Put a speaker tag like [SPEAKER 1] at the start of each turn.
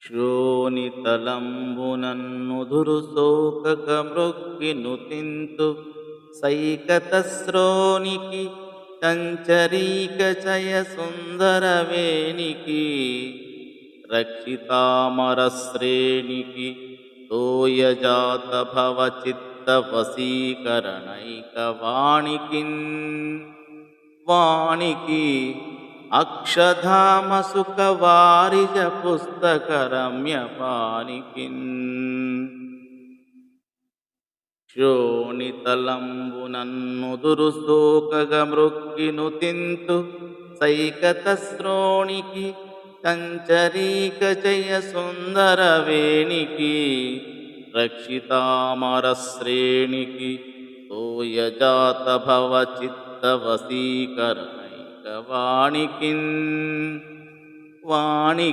[SPEAKER 1] శ్రోణితలంబునన్నుదురు శోకకమృక్కినుతింతు సైకతశ్రోణికి కంచరీకచయ సుందరవేణికి రక్షితామరశ్రేణికి తోయజాత భవచిత్తవశీకరణైకవాణికిన్ వాణికి అక్షధామ సుఖవారిజ పుస్తకరమ్యపానికిన్ శ్రోణితలంబునన్నుదురు శోకగమృక్కినుతింతు సైకతశ్రోణికి కంచరీకచయ సుందరవేణికి రక్షితామరశ్రేణికి తోయజాత భవచిత్తవశీకరణైకవాణికిన్ వాణి